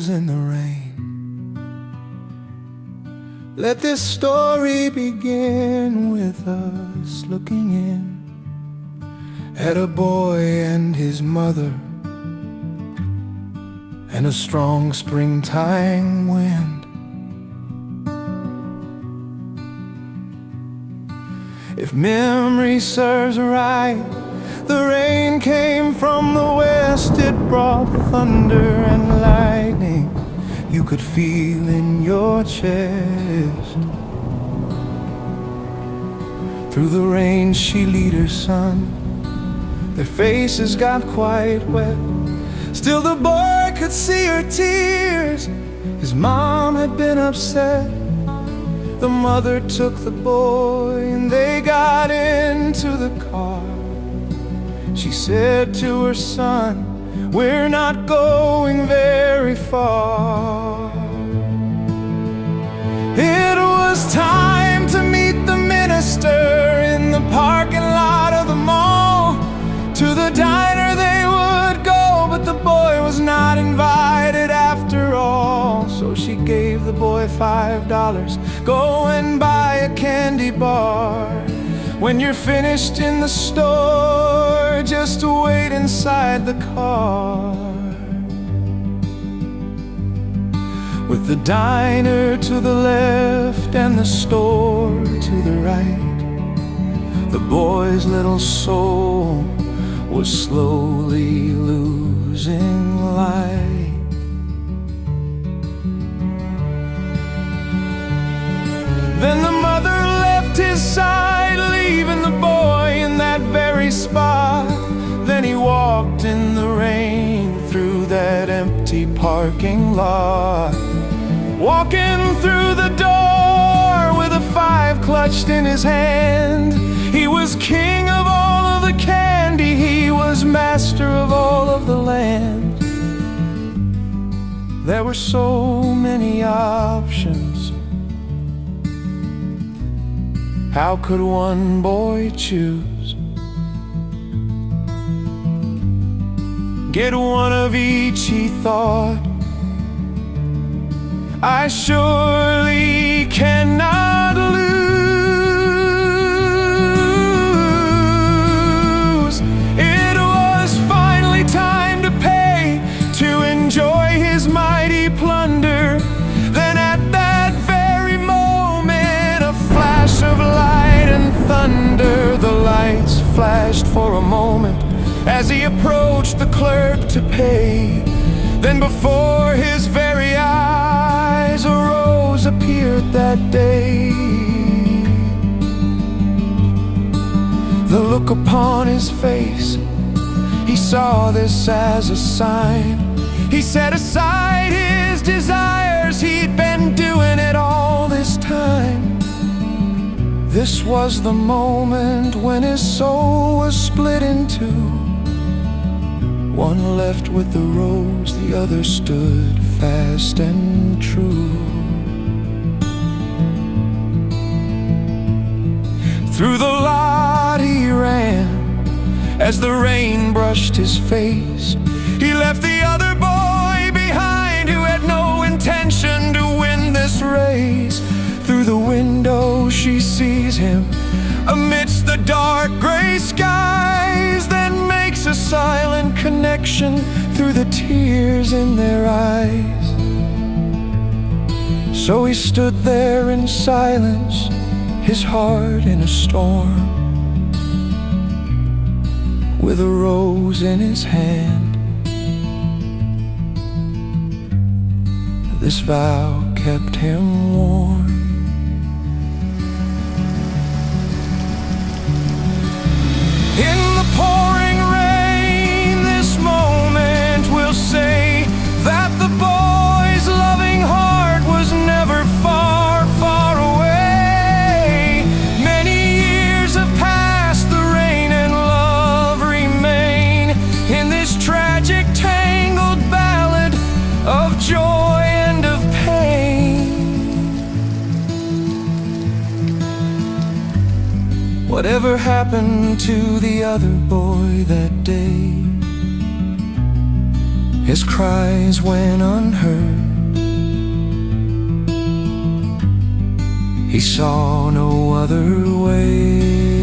clothes in the rain. Let this story begin with us looking in at a boy and his mother, and a strong springtime wind. If memory serves right, the rain came from the west. It brought thunder and lightning you could feel in your chest. Through the rain she lead her son. Their faces got quite wet. Still the boy could see her tears. His mom had been upset. The mother took the boy and they got into the car. She said to her son, "We're not going very far." It was time to meet the minister in the parking lot of the mall. To the diner they would go, but the boy was not invited after all. So she gave the boy $5, "Go and buy a candy bar. When you're finished in the store, just wait inside the car." With the diner to the left and the store to the right, the boy's little soul was slowly losing light. Then the mother left his side, leaving the boy in that very spot. Then he walked in the rain through that empty parking lot, walking through the door with a $5 clutched in his hand. He was king of all of the candy, he was master of all of the land. There were so many options. How could one boy choose? Get one of each, he thought. I surely cannot lose. It was finally time to pay, to enjoy his mighty plunder. Then at that very moment, a flash of light and thunder. The lights flashed for a moment as he approached the clerk to pay. Then before his very eyes a rose appeared that day. The look upon his face, he saw this as a sign. He set aside his desires, he'd been doing it all this time. This was the moment when his soul was split in two. One left with the rose, the other stood fast and true. Through the lot he ran as the rain brushed his face. He left the other boy behind who had no intention to win this race. Through the window she sees him amidst the dark gray skies, then makes a silent connection through the tears in their eyes. So he stood there in silence, his heart in a storm, with a rose in his hand. This vow kept him warm. In the pouring rain, this moment will say that the boy's loving heart was never far, far away. Many years have passed, the rain and love remain in this tragic, tangled ballad of joy and of pain. Whatever happened to the other boy that day? His cries went unheard. He saw no other way.